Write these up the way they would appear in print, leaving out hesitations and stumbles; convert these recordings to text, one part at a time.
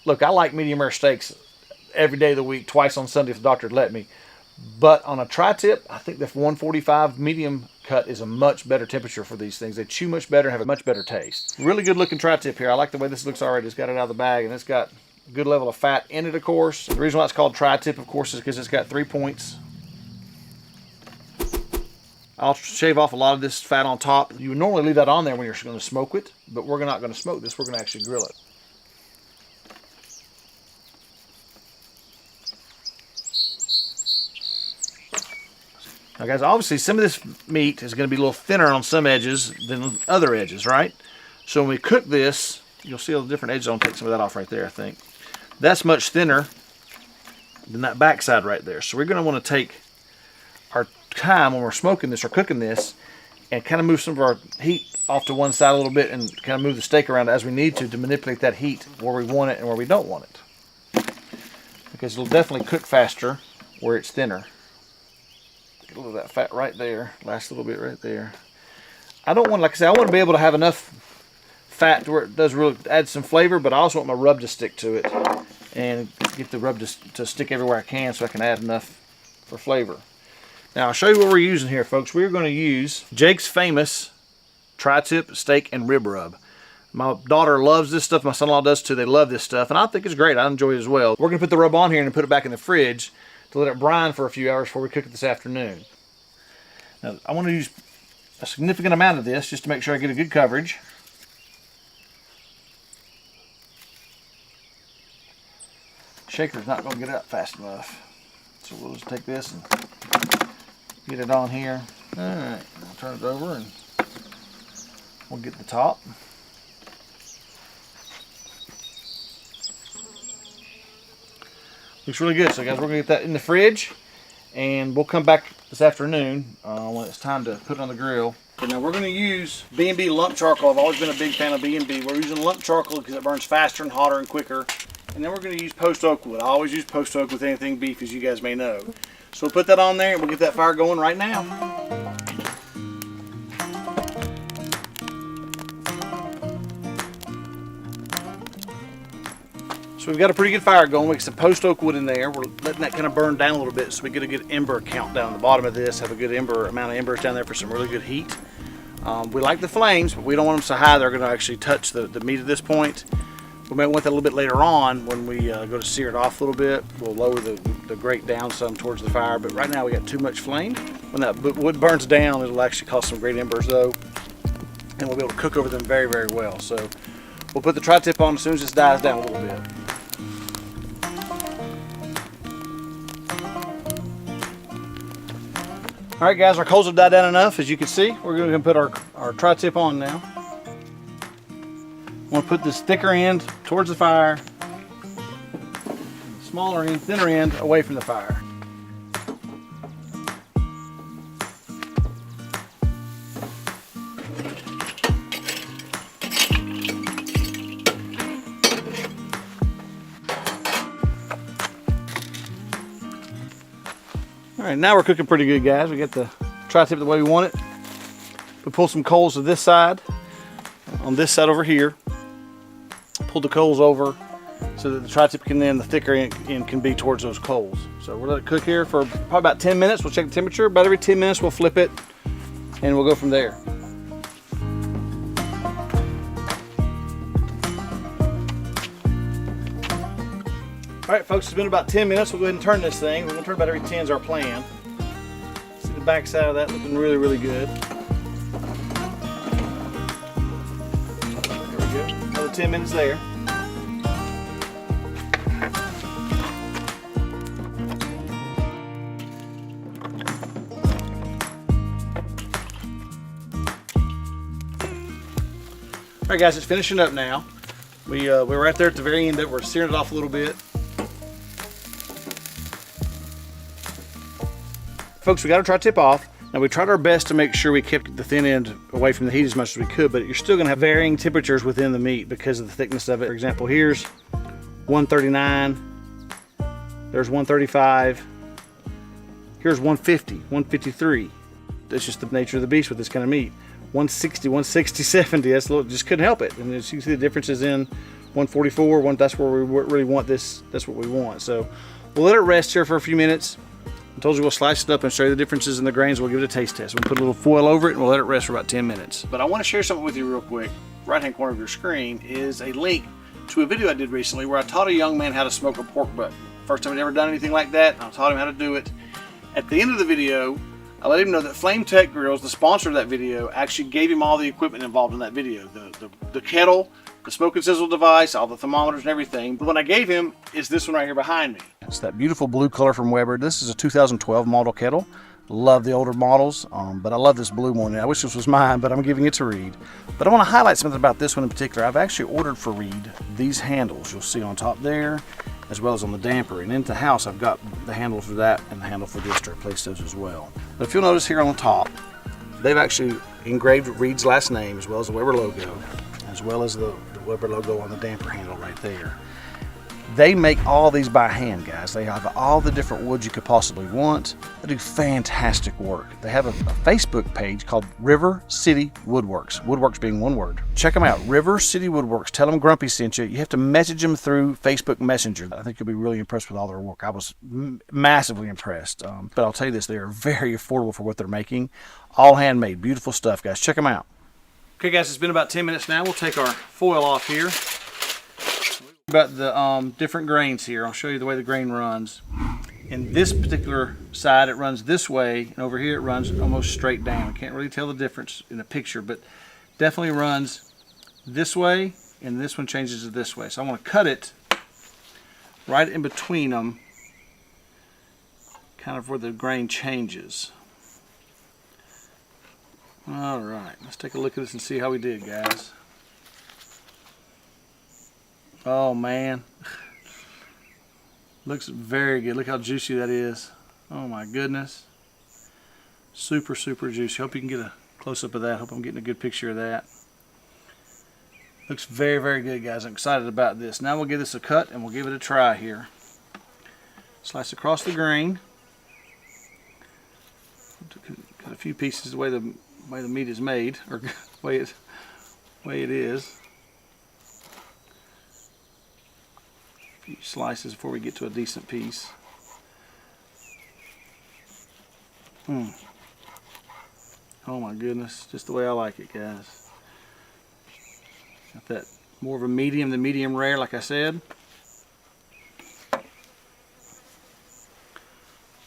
look, I like medium rare steaks every day of the week, twice on Sunday if the doctor would let me. But on a tri-tip, I think the 145 medium cut is a much better temperature for these things. They chew much better and have a much better taste. Really good looking tri-tip here. I like the way this looks already. It's got it out of the bag, and it's got a good level of fat in it, of course. The reason why it's called tri-tip, of course, is because it's got 3 points. I'll shave off a lot of this fat on top. You would normally leave that on there when you're going to smoke it, but we're not going to smoke this. We're going to actually grill it. Now guys, obviously some of this meat is going to be a little thinner on some edges than other edges, right? So when we cook this, you'll see all the different edges. I'll take some of that off right there, I think. That's much thinner than that backside right there. So we're going to want to take our time when we're smoking this or cooking this and kind of move some of our heat off to one side a little bit and kind of move the steak around as we need to manipulate that heat where we want it and where we don't want it. Because it'll definitely cook faster where it's thinner. Get a little of that fat right there, last little bit right there. I don't want, like I said, I want to be able to have enough fat to where it does really add some flavor, but I also want my rub to stick to it and get the rub to stick everywhere I can so I can add enough for flavor. Now I'll show you what we're using here, folks. We're going to use Jake's famous tri-tip steak and rib rub. My daughter loves this stuff. My son-in-law does too. They love this stuff, and I think it's great. I enjoy it as well. We're going to put the rub on here and put it back in the fridge to let it brine for a few hours before we cook it this afternoon. Now I want to use a significant amount of this just to make sure I get a good coverage. Shaker's not going to get up fast enough, so we'll just take this and get it on here. Alright, I'll turn it over and we'll get the top. Looks really good. So guys, we're going to get that in the fridge and we'll come back this afternoon when it's time to put it on the grill. Okay, now we're going to use B&B lump charcoal. I've always been a big fan of B&B. We're using lump charcoal because it burns faster and hotter and quicker. And then we're going to use post oak wood. I always use post oak with anything beef, as you guys may know. So we'll put that on there and we'll get that fire going right now. So we've got a pretty good fire going. We get some post oak wood in there. We're letting that kind of burn down a little bit so we get a good ember count down the bottom of this. Have a good amount of embers down there for some really good heat. We like the flames, but we don't want them so high they're going to actually touch the meat at this point. We might want that a little bit later on when we go to sear it off a little bit. We'll lower the grate down some towards the fire, but right now we got too much flame. When that wood burns down, it'll actually cause some great embers though, and we'll be able to cook over them very, very well. So we'll put the tri-tip on as soon as this dies down a little bit. All right guys, our coals have died down enough. As you can see, we're going to put our tri-tip on now. I'm going to put this thicker end towards the fire, smaller end, thinner end away from the fire. All right, now we're cooking pretty good, guys. We got the tri-tip the way we want it. We pull some coals to this side, on this side over here. Pull the coals over so that the tri-tip can then, the thicker end can be towards those coals. So we'll let it cook here for probably about 10 minutes. We'll check the temperature. About every 10 minutes we'll flip it and we'll go from there. All right folks, it's been about 10 minutes. We'll go ahead and turn this thing. We're going to turn about every 10 is our plan. See the back side of that looking really, really good. There we go. Another 10 minutes there. All right guys, it's finishing up now. We're right there at the very end that we're searing it off a little bit. Folks, we got our tri-tip off. Now we tried our best to make sure we kept the thin end away from the heat as much as we could, but you're still gonna have varying temperatures within the meat because of the thickness of it. For example, here's 139, there's 135, here's 150, 153. That's just the nature of the beast with this kind of meat. 160, 160, 70, that's a little, just couldn't help it. And as you can see the differences in 144. That's where we really want this. That's what we want. So we'll let it rest here for a few minutes. I told you we'll slice it up and show you the differences in the grains. We'll give it a taste test. We'll put a little foil over it and we'll let it rest for about 10 minutes. But I want to share something with you real quick. Right hand corner of your screen is a link to a video I did recently where I taught a young man how to smoke a pork butt. First time he'd ever done anything like that. I taught him how to do it. At the end of the video, I let him know that Flame Tech Grills, the sponsor of that video, actually gave him all the equipment involved in that video. The kettle, the smoke and sizzle device, all the thermometers and everything. But what I gave him is this one right here behind me. It's that beautiful blue color from Weber. This is a 2012 model kettle. Love the older models, but I love this blue one. I wish this was mine, but I'm giving it to Reed. But I want to highlight something about this one in particular. I've actually ordered for Reed these handles you'll see on top there, as well as on the damper. And into the house, I've got the handle for that and the handle for this to replace those as well. But if you'll notice here on the top, they've actually engraved Reed's last name, as well as the Weber logo, as well as the Weber logo on the damper handle right there. They make all these by hand, guys. They have all the different woods you could possibly want. They do fantastic work. They have a Facebook page called River City Woodworks. Woodworks being one word. Check them out, River City Woodworks. Tell them Grumpy sent you. You have to message them through Facebook Messenger. I think you'll be really impressed with all their work. I was massively impressed. But I'll tell you this, they are very affordable for what they're making. All handmade, beautiful stuff, guys. Check them out. Okay, guys, it's been about 10 minutes now. We'll take our foil off here. About the different grains here. I'll show you the way the grain runs. In this particular side, it runs this way, and over here it runs almost straight down. I can't really tell the difference in the picture, but definitely runs this way, and this one changes to this way. So I want to cut it right in between them, kind of where the grain changes. All right, let's take a look at this and see how we did, guys. Oh man, looks very good. Look how juicy that is. Oh my goodness, super juicy. Hope you can get a close-up of that. Hope I'm getting a good picture of that. Looks very good, guys. I'm excited about this. Now we'll give this a cut and we'll give it a try here. Slice across the grain. Cut a few pieces the way the meat is made, or the way it is. Few slices before we get to a decent piece. Oh my goodness, just the way I like it, guys. Got that more of a medium than medium rare, like I said.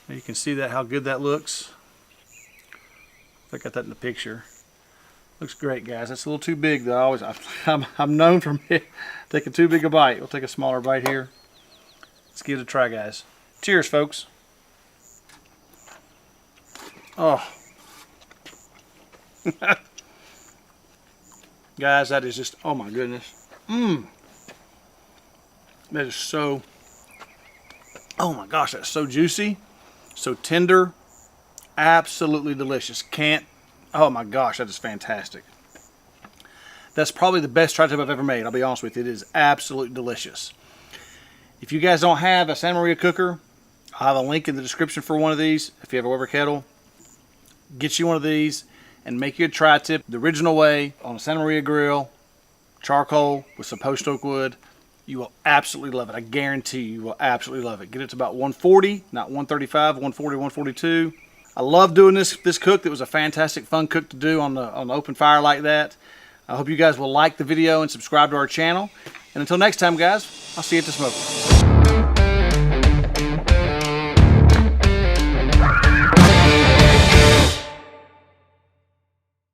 Now you can see that, how good that looks. I got that in the picture. Looks great, guys. That's a little too big, though. I'm known for taking too big a bite. We'll take a smaller bite here. Let's give it a try, guys. Cheers, folks. Oh. Guys, that is just, oh my goodness. That is so, oh my gosh, that's so juicy, so tender, absolutely delicious. Oh my gosh, that is fantastic. That's probably the best tri-tip I've ever made. I'll be honest with you. It is absolutely delicious. If you guys don't have a Santa Maria cooker, I'll have a link in the description for one of these. If you have a Weber kettle, get you one of these and make you a tri-tip the original way on a Santa Maria grill, charcoal with some post oak wood. You will absolutely love it. I guarantee you will absolutely love it. Get it to about 140, not 135, 140, 142. I love doing this cook. It was a fantastic, fun cook to do on the open fire like that. I hope you guys will like the video and subscribe to our channel. And until next time, guys, I'll see you at the smoker.